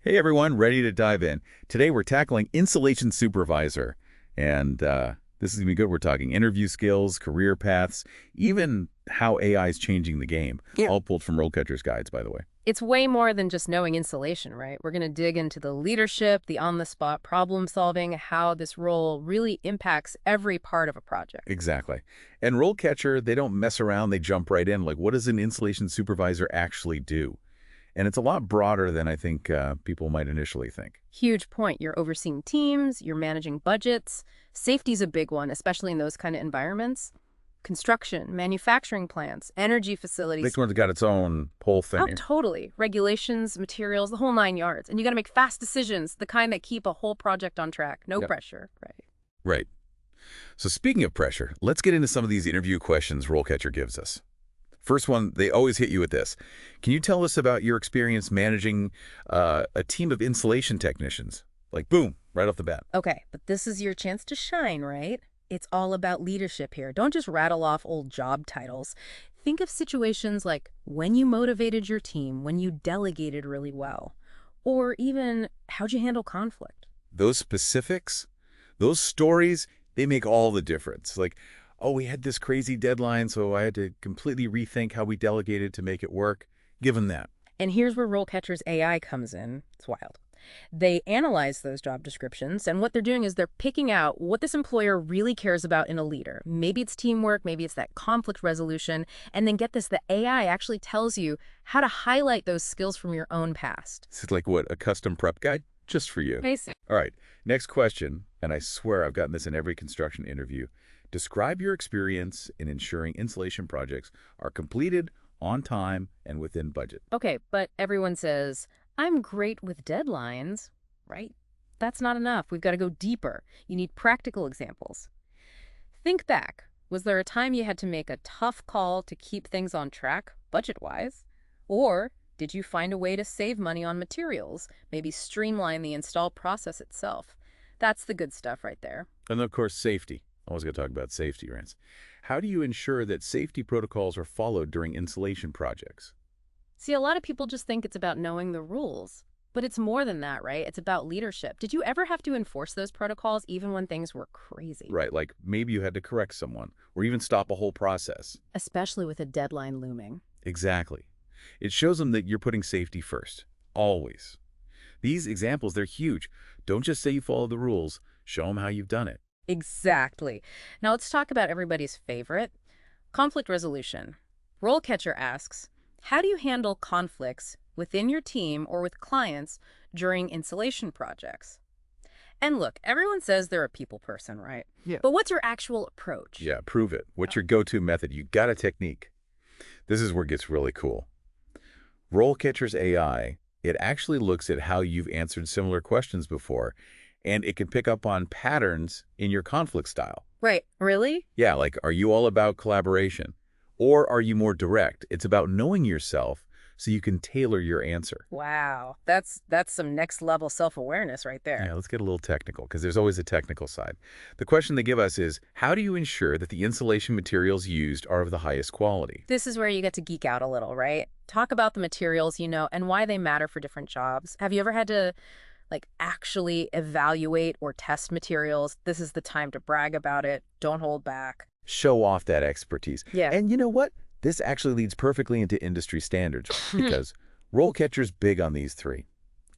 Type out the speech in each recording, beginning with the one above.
Hey everyone, ready to dive in. Today we're tackling Insulation Supervisor. And this is going to be good. We're talking interview skills, career paths, even how AI is changing the game. Yeah. All pulled from RoleCatcher's guides, by the way. It's way more than just knowing insulation, right? We're going to dig into the leadership, the on-the-spot problem solving, how this role really impacts every part of a project. Exactly. And RoleCatcher, they don't mess around. They jump right in. Like, what does an Insulation Supervisor actually do? And it's a lot broader than I think people might initially think. Huge point. You're overseeing teams, you're managing budgets. Safety's a big one, especially in those kind of environments. Construction, manufacturing plants, energy facilities. This one's got its own whole thing. Oh, totally. Regulations, materials, the whole 9 yards. And you got to make fast decisions, the kind that keep a whole project on track. No pressure, right? Right. So speaking of pressure, let's get into some of these interview questions RoleCatcher gives us. First one, they always hit you with this. Can you tell us about your experience managing a team of insulation technicians? Like, boom, right off the bat. Okay, but this is your chance to shine, right? It's all about leadership here. Don't just rattle off old job titles. Think of situations like when you motivated your team, when you delegated really well, or even how'd you handle conflict? Those specifics, those stories, they make all the difference. Like, oh, we had this crazy deadline, so I had to completely rethink how we delegated to make it work. Give them that. And here's where RoleCatcher's AI comes in. It's wild. They analyze those job descriptions, and what they're doing is they're picking out what this employer really cares about in a leader. Maybe it's teamwork, maybe it's that conflict resolution, and then get this, the AI actually tells you how to highlight those skills from your own past. This is like what, a custom prep guide? Just for you. Basic. All right, next question, and I swear I've gotten this in every construction interview. Describe your experience in ensuring insulation projects are completed on time and within budget. Okay, but everyone says, I'm great with deadlines, right? That's not enough. We've got to go deeper. You need practical examples. Think back. Was there a time you had to make a tough call to keep things on track, budget-wise? Or did you find a way to save money on materials, maybe streamline the install process itself? That's the good stuff right there. And of course, safety. Always got to talk about safety, Rance. How do you ensure that safety protocols are followed during insulation projects? See, a lot of people just think it's about knowing the rules. But it's more than that, right? It's about leadership. Did you ever have to enforce those protocols even when things were crazy? Right, like maybe you had to correct someone or even stop a whole process. Especially with a deadline looming. Exactly. It shows them that you're putting safety first, always. These examples, they're huge. Don't just say you follow the rules. Show them how you've done it. Exactly. Now let's talk about everybody's favorite, conflict resolution. RoleCatcher asks, how do you handle conflicts within your team or with clients during insulation projects? And look, everyone says they're a people person, right? Yeah. But what's your actual approach? Yeah, prove it. What's your go-to method? You got a technique. This is where it gets really cool. RoleCatcher's AI, it actually looks at how you've answered similar questions before, and it can pick up on patterns in your conflict style. Right. Really? Yeah, like, are you all about collaboration? Or are you more direct? It's about knowing yourself so you can tailor your answer. Wow. That's some next level self-awareness right there. Yeah, let's get a little technical because there's always a technical side. The question they give us is, how do you ensure that the insulation materials used are of the highest quality? This is where you get to geek out a little, right? Talk about the materials, and why they matter for different jobs. Have you ever had to actually evaluate or test materials? This is the time to brag about it. Don't hold back. Show off that expertise. Yeah. And you know what? This actually leads perfectly into industry standards because RoleCatcher's big on these three: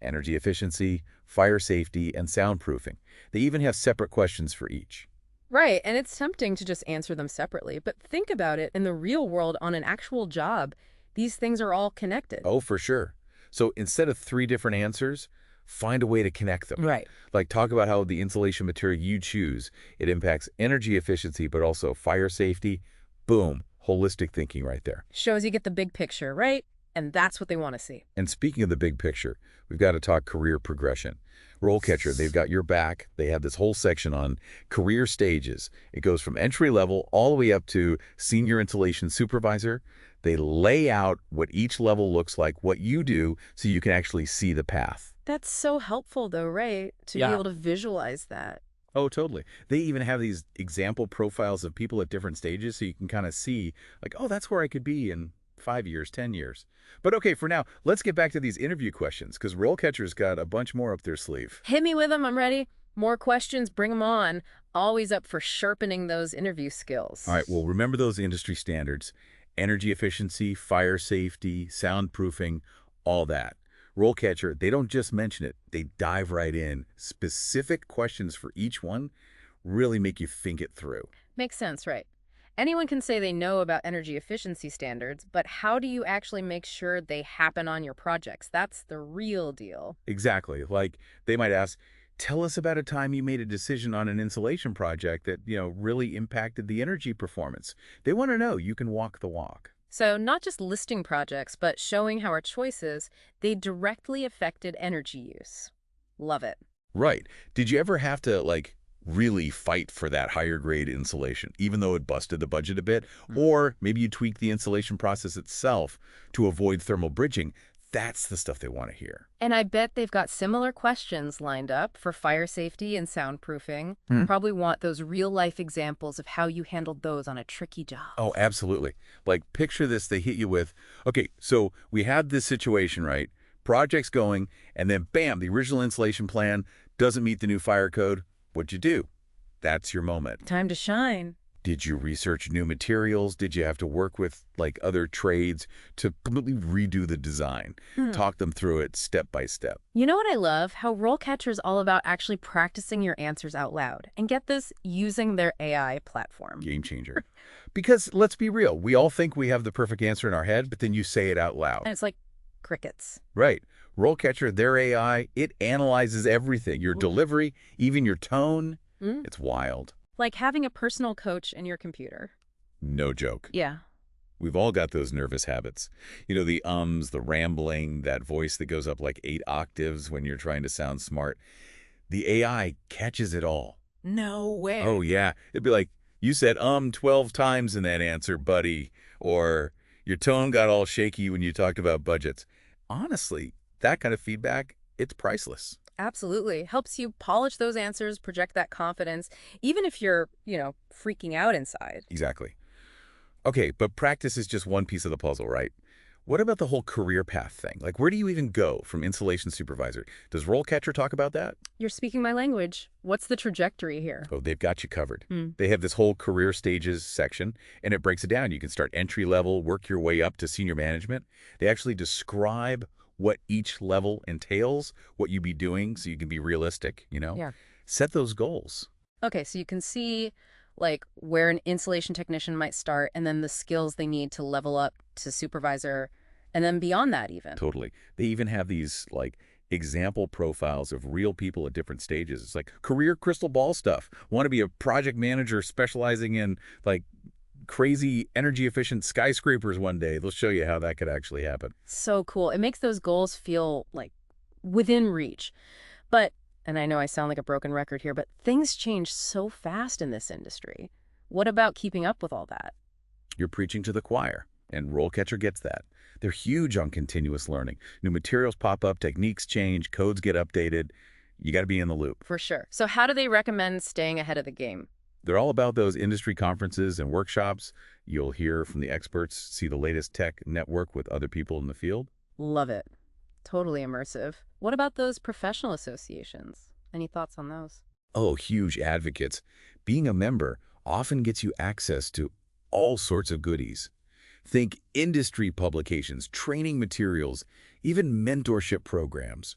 energy efficiency, fire safety, and soundproofing. They even have separate questions for each. Right, and it's tempting to just answer them separately, but think about it in the real world on an actual job. These things are all connected. Oh, for sure. So instead of three different answers, find a way to connect them. Right. Like talk about how the insulation material you choose, it impacts energy efficiency, but also fire safety. Boom. Holistic thinking right there. Shows you get the big picture, right? And that's what they want to see. And speaking of the big picture, we've got to talk career progression. RoleCatcher, they've got your back. They have this whole section on career stages. It goes from entry level all the way up to senior insulation supervisor. They lay out what each level looks like, what you do, so you can actually see the path. That's so helpful though, right? To be able to visualize that. Oh, totally. They even have these example profiles of people at different stages so you can kind of see, like, oh, that's where I could be in 5 years, 10 years. But okay, for now, let's get back to these interview questions, because RoleCatcher's got a bunch more up their sleeve. Hit me with them. I'm ready. More questions, bring them on. Always up for sharpening those interview skills. All right, well, remember those industry standards: energy efficiency, fire safety, soundproofing, all that. RoleCatcher, they don't just mention it, they dive right in. Specific questions for each one really make you think it through. Makes sense, right? Anyone can say they know about energy efficiency standards, but how do you actually make sure they happen on your projects? That's the real deal. Exactly. Like, they might ask, tell us about a time you made a decision on an insulation project that, really impacted the energy performance. They want to know you can walk the walk. So not just listing projects, but showing how our choices, they directly affected energy use. Love it. Right. Did you ever have to, like, really fight for that higher grade insulation, even though it busted the budget a bit? Or maybe you tweak the insulation process itself to avoid thermal bridging. That's the stuff they want to hear. And I bet they've got similar questions lined up for fire safety and soundproofing. Probably want those real-life examples of how you handled those on a tricky job. Oh, absolutely. Like, picture this, they hit you with, okay, so we had this situation, right? Project's going, and then bam, the original insulation plan doesn't meet the new fire code. What'd you do? That's your moment. Time to shine. Did you research new materials? Did you have to work with, like, other trades to completely redo the design? Talk them through it step by step. You know what I love? How RoleCatcher is all about actually practicing your answers out loud. And get this, using their AI platform. Game changer. Because let's be real, we all think we have the perfect answer in our head, but then you say it out loud. And it's like crickets. Right. RoleCatcher, their AI, it analyzes everything. Your delivery, even your tone. It's wild. Like having a personal coach in your computer. No joke. Yeah. We've all got those nervous habits. The ums, the rambling, that voice that goes up like 8 octaves when you're trying to sound smart. The AI catches it all. No way. Oh, yeah. It'd be like, you said 12 times in that answer, buddy. Or your tone got all shaky when you talked about budgets. Honestly, that kind of feedback, it's priceless. Absolutely. Helps you polish those answers, project that confidence, even if you're, freaking out inside. Exactly. Okay, but practice is just one piece of the puzzle, right? What about the whole career path thing? Like, where do you even go from Insulation Supervisor? Does RoleCatcher talk about that? You're speaking my language. What's the trajectory here? Oh, they've got you covered. They have this whole career stages section, and it breaks it down. You can start entry level, work your way up to senior management. They actually describe what each level entails, what you be doing, so you can be realistic, Yeah. Set those goals. Okay, so you can see like where an insulation technician might start and then the skills they need to level up to supervisor and then beyond that even. Totally. They even have these like example profiles of real people at different stages. It's like career crystal ball stuff. Want to be a project manager specializing in like crazy energy efficient skyscrapers one day. They'll show you how that could actually happen. So cool. It makes those goals feel like within reach. But, and I know I sound like a broken record here, but things change so fast in this industry. What about keeping up with all that? You're preaching to the choir, and RoleCatcher gets that. They're huge on continuous learning. New materials pop up, techniques change, codes get updated. You got to be in the loop. For sure. So how do they recommend staying ahead of the game? They're all about those industry conferences and workshops. You'll hear from the experts, see the latest tech, network with other people in the field. Love it. Totally immersive. What about those professional associations? Any thoughts on those? Oh, huge advocates. Being a member often gets you access to all sorts of goodies. Think industry publications, training materials, even mentorship programs.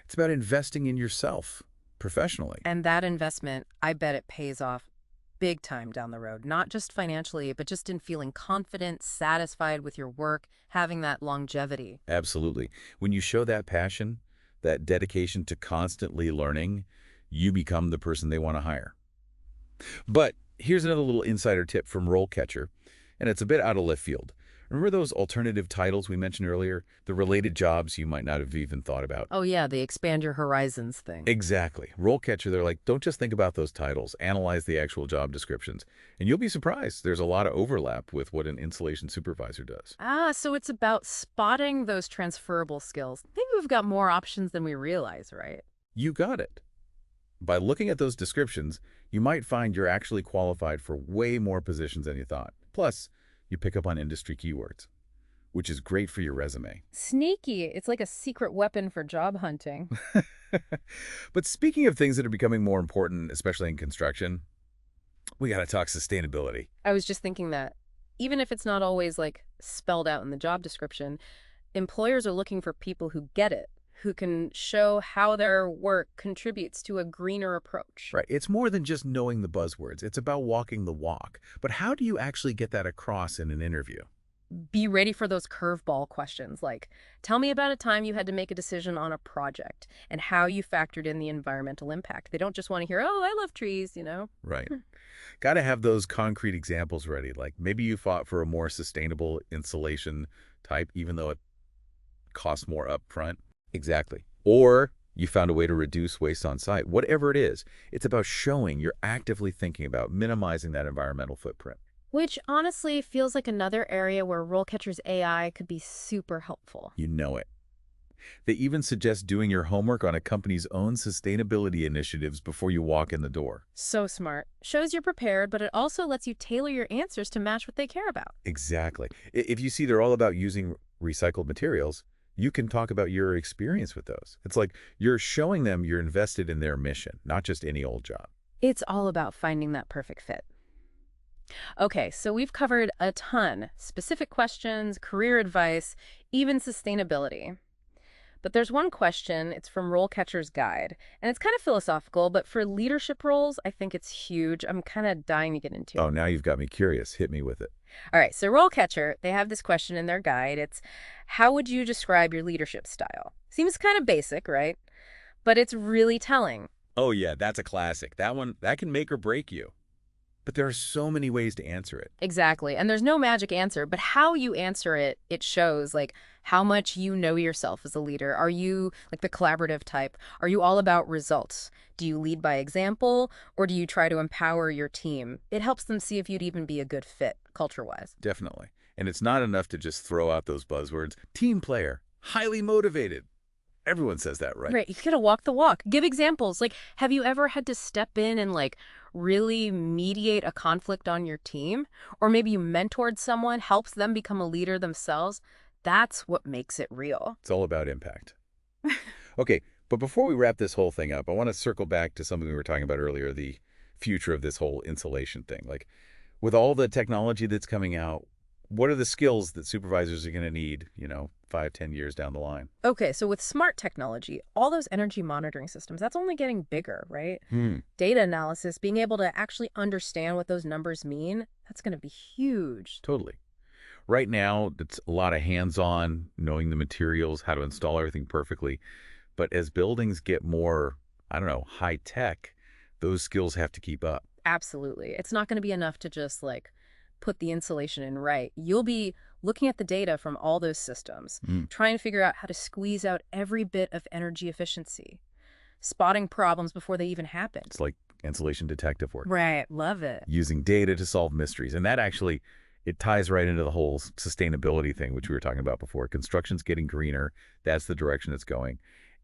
It's about investing in yourself professionally. And that investment, I bet it pays off big time down the road, not just financially, but just in feeling confident, satisfied with your work, having that longevity. Absolutely. When you show that passion, that dedication to constantly learning, you become the person they want to hire. But here's another little insider tip from RoleCatcher, and it's a bit out of left field. Remember those alternative titles we mentioned earlier? The related jobs you might not have even thought about. Oh yeah, the expand your horizons thing. Exactly. RoleCatcher, they're like, don't just think about those titles. Analyze the actual job descriptions. And you'll be surprised. There's a lot of overlap with what an insulation supervisor does. So it's about spotting those transferable skills. Maybe we've got more options than we realize, right? You got it. By looking at those descriptions, you might find you're actually qualified for way more positions than you thought. Plus, you pick up on industry keywords. which is great for your resume. Sneaky. It's like a secret weapon for job hunting. But speaking of things that are becoming more important, especially in construction, we got to talk sustainability. I was just thinking that even if it's not always like spelled out in the job description, employers are looking for people who get it, who can show how their work contributes to a greener approach. Right. It's more than just knowing the buzzwords. It's about walking the walk. But how do you actually get that across in an interview? Be ready for those curveball questions like, tell me about a time you had to make a decision on a project and how you factored in the environmental impact. They don't just want to hear, oh, I love trees. Right. Got to have those concrete examples ready. Like maybe you fought for a more sustainable insulation type, even though it costs more upfront. Exactly. Or you found a way to reduce waste on site. Whatever it is, it's about showing you're actively thinking about minimizing that environmental footprint. Which honestly feels like another area where RoleCatcher's AI could be super helpful. You know it. They even suggest doing your homework on a company's own sustainability initiatives before you walk in the door. So smart. Shows you're prepared, but it also lets you tailor your answers to match what they care about. Exactly. If you see they're all about using recycled materials, you can talk about your experience with those. It's like you're showing them you're invested in their mission, not just any old job. It's all about finding that perfect fit. Okay, so we've covered a ton. Specific questions, career advice, even sustainability. But there's one question, it's from RoleCatcher's Guide, and it's kind of philosophical, but for leadership roles, I think it's huge. I'm kind of dying to get into it. Oh, now you've got me curious. Hit me with it. All right, so RoleCatcher, they have this question in their guide. It's, how would you describe your leadership style? Seems kind of basic, right? But it's really telling. Oh, yeah, that's a classic. That one, that can make or break you. But there are so many ways to answer it. Exactly. And there's no magic answer, but how you answer it, it shows like how much you know yourself as a leader. Are you like the collaborative type? Are you all about results? Do you lead by example or do you try to empower your team? It helps them see if you'd even be a good fit culture-wise. Definitely. And it's not enough to just throw out those buzzwords. Team player, highly motivated. Everyone says that, right? Right. You gotta walk the walk. Give examples. Like, have you ever had to step in and like really mediate a conflict on your team? Or maybe you mentored someone, helps them become a leader themselves. That's what makes it real. It's all about impact. Okay, but before we wrap this whole thing up, I want to circle back to something we were talking about earlier, the future of this whole insulation thing. Like, with all the technology that's coming out, what are the skills that supervisors are going to need, 5, 10 years down the line? Okay, so with smart technology, all those energy monitoring systems, that's only getting bigger, right? Hmm. Data analysis, being able to actually understand what those numbers mean, that's going to be huge. Totally. Right now, it's a lot of hands-on, knowing the materials, how to install everything perfectly. But as buildings get more, high-tech, those skills have to keep up. Absolutely. It's not going to be enough to just like put the insulation in right. You'll be looking at the data from all those systems, trying to figure out how to squeeze out every bit of energy efficiency, spotting problems before they even happen. It's like insulation detective work. Right. Love it. Using data to solve mysteries. And that actually, it ties right into the whole sustainability thing, which we were talking about before. Construction's getting greener. That's the direction it's going.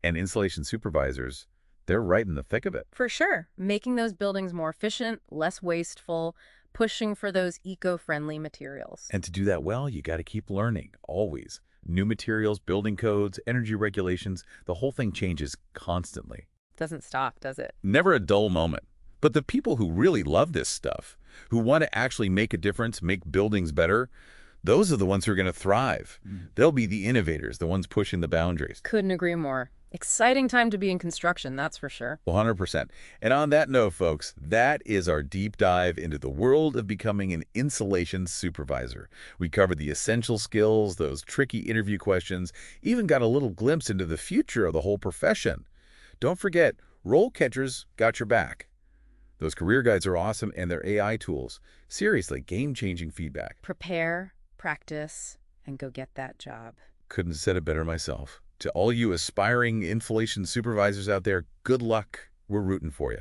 And installation supervisors, they're right in the thick of it. For sure. Making those buildings more efficient, less wasteful, pushing for those eco-friendly materials. And to do that well, you got to keep learning, always. New materials, building codes, energy regulations, the whole thing changes constantly. Doesn't stop, does it? Never a dull moment. But the people who really love this stuff, who want to actually make a difference, make buildings better, those are the ones who are going to thrive. They'll be the innovators, the ones pushing the boundaries. Couldn't agree more. Exciting time to be in construction, that's for sure. 100%. And on that note, folks, that is our deep dive into the world of becoming an insulation supervisor. We covered the essential skills, those tricky interview questions, even got a little glimpse into the future of the whole profession. Don't forget, RoleCatcher's got your back. Those career guides are awesome, and their AI tools. Seriously, game-changing feedback. Prepare, practice, and go get that job. Couldn't have said it better myself. To all you aspiring insulation supervisors out there, good luck. We're rooting for you.